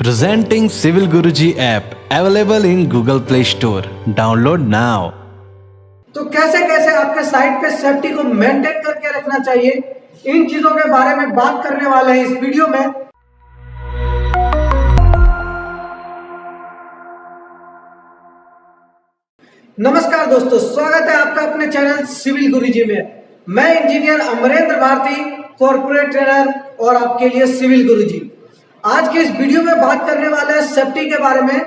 Presenting Civil Guruji app available in Google Play Store. Download now. तो कैसे कैसे आपके साइट पे सेफ्टी को मेंटेन करके रखना चाहिए, इन चीजों के बारे में बात करने वाले हैं इस वीडियो में। नमस्कार दोस्तों, स्वागत है आपका अपने चैनल सिविल गुरुजी में। मैं engineer Amarendra Bharati, corporate trainer और आपके लिए सिविल गुरुजी। आज के इस वीडियो में बात करने वाले हैं सेफ्टी के बारे में।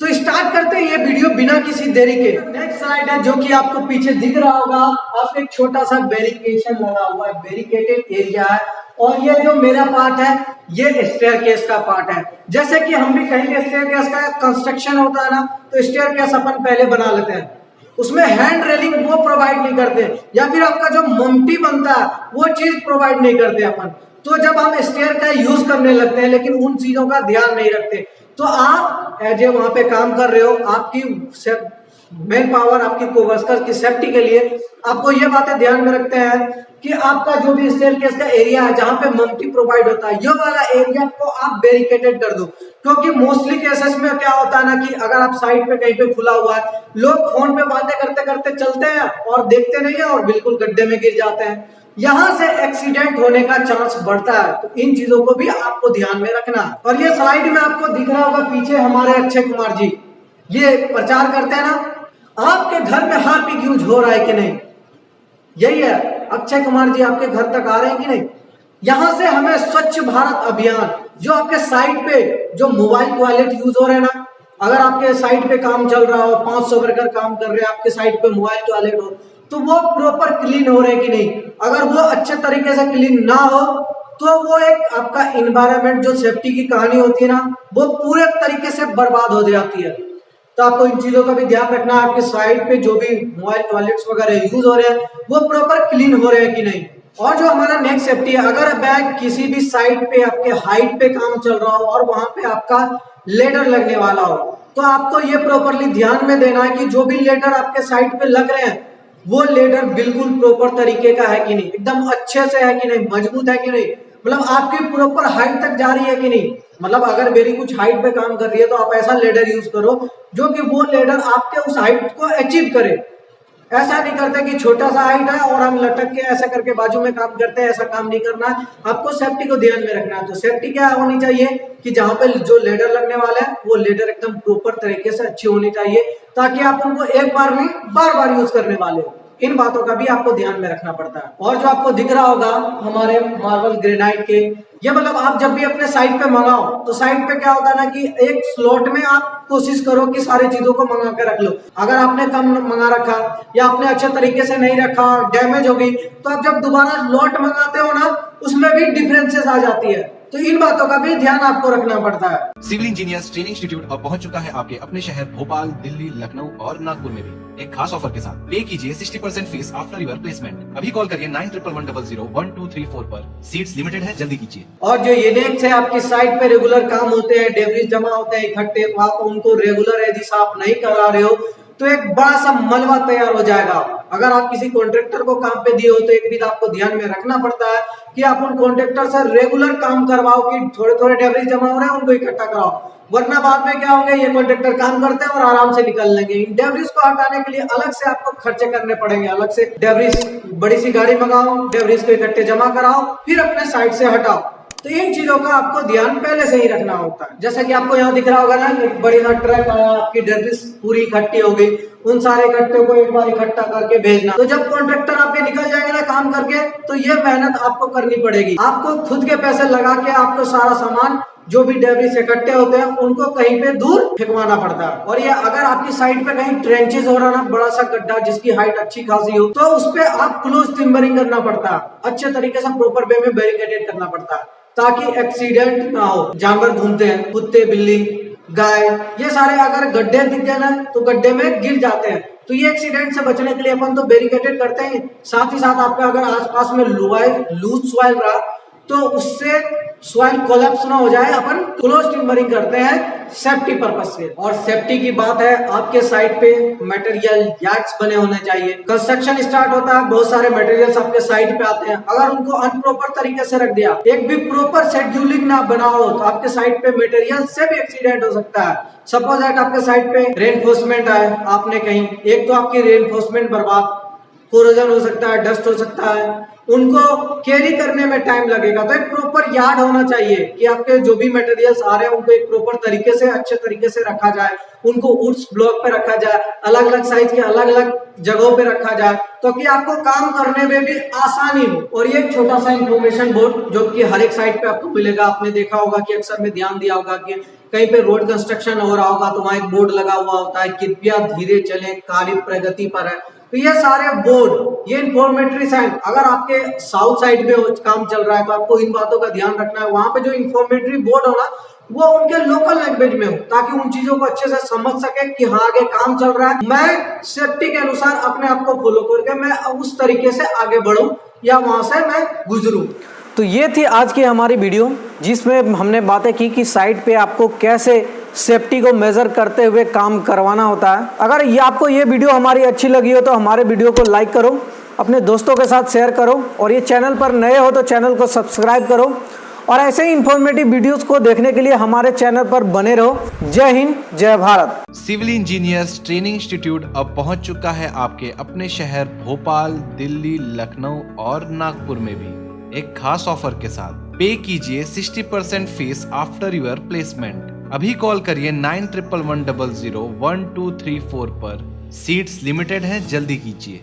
तो स्टार्ट करते हैं ये वीडियो बिना किसी देरी के। नेक्स्ट स्लाइड है जो कि आपको पीछे दिख रहा होगा, आप एक छोटा सा बैरिकेशन लगा हुआ है, बैरिकेटेड एरिया है। और ये जो मेरा पार्ट है ये स्टेयरकेस का पार्ट है। जैसे कि हम भी कहेंगे स्टेयरकेस का कंस्ट्रक्शन होता है ना, तो स्टेयरकेस अपन पहले बना लेते हैं, उसमें हैंड रेलिंग वो प्रोवाइड नहीं करते, या फिर आपका जो मम्टी बनता है वो चीज प्रोवाइड नहीं करते अपन। तो जब हम स्टेयर का यूज करने लगते हैं लेकिन उन चीजों का ध्यान नहीं रखते, तो आप एज ए वहां पे काम कर रहे हो, आपकी मेन पावर आपकी कोवर्कर्स की सेफ्टी के लिए आपको ये बातें ध्यान में रखते हैं कि आपका जो भी स्टेयरकेस का एरिया है जहां पे मम्टी प्रोवाइड होता है, ये वाला एरिया को आप बैरिकेटेड कर दो। क्योंकि मोस्टली केसेस में क्या होता है ना कि अगर आप साइड पे कहीं पे खुला हुआ है, लोग फोन पे बातें करते करते चलते हैं और देखते नहीं है और बिल्कुल गड्ढे में गिर जाते हैं। यहाँ से एक्सीडेंट होने का चांस बढ़ता है। तो इन चीजों को भी आपको ध्यान में रखना है। और ये स्लाइड में आपको दिख रहा होगा पीछे हमारे अक्षय कुमार जी ये प्रचार करते हैं ना, आपके घर में हार्पिक यूज हो रहा है कि नहीं, यही है। अक्षय कुमार जी आपके घर तक आ रहे हैं कि नहीं। यहां से हमें स्वच्छ भारत अभियान, जो आपके साइट पे जो मोबाइल टॉयलेट यूज हो रहे हैं ना, अगर आपके साइट पे काम चल रहा हो, 500 वर्कर काम कर रहे हैं, आपके साइट पे मोबाइल टॉयलेट हो, तो वो प्रॉपर क्लीन हो रहे हैं कि नहीं। अगर वो अच्छे तरीके से क्लीन ना हो तो वो एक आपका इन्वायरमेंट जो सेफ्टी की कहानी होती है ना, वो पूरे तरीके से बर्बाद हो जाती है। तो आपको इन चीजों का भी ध्यान रखना है, आपके साइट पे जो भी मोबाइल टॉयलेट्स वगैरह यूज हो रहे हैं वो प्रॉपर क्लीन हो रहे हैं कि नहीं। और जो हमारा नेक्स्ट सेफ्टी है, अगर मैं किसी भी साइट पे आपके हाइट पे काम चल रहा हो और वहां पे आपका लेडर लगने वाला हो, तो आपको ये प्रॉपरली ध्यान में देना है कि जो भी लेडर आपके साइट पे लग रहे हैं वो लेडर बिल्कुल प्रॉपर तरीके का है कि नहीं, एकदम अच्छे से है कि नहीं, मजबूत है कि नहीं, मतलब आपकी प्रॉपर हाइट तक जा रही है कि नहीं। मतलब अगर मेरी कुछ हाइट पे काम कर रही है तो आप ऐसा लेडर यूज करो जो कि वो लेडर आपके उस हाइट को अचीव करे। ऐसा नहीं करते कि छोटा सा हाइट है और हम लटक के ऐसा करके बाजू में काम करते हैं, ऐसा काम नहीं करना है। आपको सेफ्टी को ध्यान में रखना है। तो सेफ्टी क्या होनी चाहिए कि जहां पे जो लेडर लगने वाला है वो लेडर एकदम प्रॉपर तरीके से अच्छी होनी चाहिए, ताकि आप उनको एक बार नहीं बार बार यूज करने वाले हो। इन बातों का भी आपको ध्यान में रखना पड़ता है। और जो आपको दिख रहा होगा हमारे मार्बल ग्रेनाइट के, ये मतलब आप जब भी अपने साइट पे मंगाओ तो साइट पे क्या होता है ना कि एक स्लॉट में आप कोशिश करो कि सारी चीजों को मंगा के रख लो। अगर आपने कम मंगा रखा या आपने अच्छे तरीके से नहीं रखा, डैमेज हो गई, तो आप जब दोबारा लॉट मंगाते हो ना, उसमें भी डिफरेंसेस आ जाती है। तो इन बातों का भी ध्यान आपको रखना पड़ता है। सिविल इंजीनियर्स ट्रेनिंग इंस्टीट्यूट अब पहुंच चुका है आपके अपने शहर भोपाल, दिल्ली, लखनऊ और नागपुर में भी एक खास ऑफर के साथ। पे कीजिए 60% फीस आफ्टर योर प्लेसमेंट। अभी कॉल करिए 9111001234 पर। सीट्स लिमिटेड है, जल्दी कीजिए। और जो ये नेक्स्ट है, आपकी साइट पे रेगुलर काम होते हैं, डेब्रिस जमा होते हैं इकट्ठे, तो आप उनको रेगुलर यदि साफ नहीं करा रहे हो तो एक बड़ा सा मलबा तैयार हो जाएगा। अगर आप किसी कॉन्ट्रैक्टर को काम पे दिए हो तो एक भी आपको ध्यान में रखना पड़ता है कि आप उन कॉन्ट्रैक्टर से रेगुलर काम करवाओ कि थोड़े थोड़े डेब्रिस जमा हो रहे हैं उनको इकट्ठा कराओ, वरना बाद में क्या होंगे, ये कॉन्ट्रैक्टर काम करते हैं और आराम से निकल लेंगे। इन डेब्रिस को हटाने के लिए अलग से आपको खर्चे करने पड़ेंगे, अलग से डेब्रिस बड़ी सी गाड़ी मंगाओ, डेब्रिस को इकट्ठे जमा कराओ, फिर अपने साइड से हटाओ। तो इन चीजों का आपको ध्यान पहले से ही रखना होता है। जैसा कि आपको यहाँ दिख रहा होगा ना, एक बड़ी सा ट्रक आया, आपकी डेब्रिस पूरी इकट्ठी हो गई, उन सारे इकट्ठे को एक बार इकट्ठा करके भेजना। तो जब कॉन्ट्रैक्टर आपके निकल जाएंगे ना काम करके, तो ये मेहनत आपको करनी पड़ेगी। आपको खुद के पैसे लगा के आपको सारा सामान जो भी डेब्रिस इकट्ठे होते हैं उनको कहीं पे दूर फेंकवाना पड़ता है। और ये अगर आपकी साइड पे कहीं ट्रेंचेस हो रहा ना, बड़ा सा गड्ढा जिसकी हाइट अच्छी खासी हो, तो उस पे आप क्लोज टिम्बरिंग करना पड़ता है, अच्छे तरीके से प्रॉपर वे में बैरिकेडेड करना पड़ता है, ताकि एक्सीडेंट ना हो। जानवर घूमते हैं, कुत्ते, बिल्ली, गाय, ये सारे अगर गड्ढे दिख गए ना तो गड्ढे में गिर जाते हैं। तो ये एक्सीडेंट से बचने के लिए अपन तो बैरिकेडेड करते हैं। साथ ही साथ आपका अगर आसपास में लूज सॉइल रहा तो उससे सॉइल कोलैप्स ना हो जाए, अपन क्लोज टिम्बरिंग करते हैं सेफ्टी पर्पज से। और सेफ्टी की बात है, आपके साइट पे मटेरियल यार्ड्स बने होने चाहिए। कंस्ट्रक्शन स्टार्ट होता है, बहुत सारे मटेरियल्स आपके साइट पे आते हैं, अगर उनको अनप्रॉपर तरीके से रख दिया, एक भी प्रॉपर शेड्यूलिंग ना बनाओ, तो आपके साइट पे मटेरियल से भी एक्सीडेंट हो सकता है। सपोज दैट आपके साइट पे रेनफोर्समेंट आए, आपने कहीं, एक तो आपकी रेनफोर्समेंट बर्बाद, कोरोजन हो सकता है, डस्ट हो सकता है, उनको कैरी करने में टाइम लगेगा। तो एक प्रॉपर यार्ड होना चाहिए कि आपके जो भी मटेरियल्स आ रहे हैं उनको एक प्रॉपर तरीके से, अच्छे तरीके से रखा जाए, उनको वुड्स ब्लॉक पे रखा जाए, अलग अलग साइज के अलग अलग जगहों पे रखा जाए, तो कि आपको काम करने में भी आसानी हो। और ये एक छोटा सा इंफॉर्मेशन बोर्ड जो कि हर एक साइट पे आपको मिलेगा। आपने देखा होगा कि अक्सर में ध्यान दिया होगा कि कहीं पे रोड कंस्ट्रक्शन हो रहा होगा तो वहां एक बोर्ड लगा हुआ होता है, कृपया धीरे चलें, कार्य प्रगति पर है। तो ये सारे बोर्ड, ये इंफॉर्मेटरी साइन, अगर आपके साउथ साइड में काम चल रहा है तो आपको इन बातों का ध्यान रखना है। वहां पे जो इंफॉर्मेटरी बोर्ड हो ना, वो उनके लोकल लैंग्वेज में हो, ताकि उन चीजों को अच्छे से समझ सके कि हाँ आगे काम चल रहा है, मैं सेफ्टी के अनुसार अपने आप को फॉलो करके मैं उस तरीके से आगे बढ़ूं या वहां से मैं गुजरूं। तो ये थी आज की हमारी वीडियो, जिसमें हमने बातें की कि साइट पे आपको कैसे सेफ्टी को मेजर करते हुए काम करवाना होता है। अगर ये आपको ये वीडियो हमारी अच्छी लगी हो तो हमारे वीडियो को लाइक करो, अपने दोस्तों के साथ शेयर करो, और ये चैनल पर नए हो तो चैनल को सब्सक्राइब करो, और ऐसे ही इंफॉर्मेटिव वीडियोस को देखने के लिए हमारे चैनल पर बने रहो। जय हिंद, जय Bharat. Civil engineers training institute अब पहुंच चुका है आपके अपने शहर भोपाल, दिल्ली, लखनऊ और नागपुर में भी एक खास ऑफर के साथ। पे कीजिए 60% फीस आफ्टर योर प्लेसमेंट। अभी कॉल करिए 9111001234 पर। सीट्स लिमिटेड हैं, जल्दी कीजिए।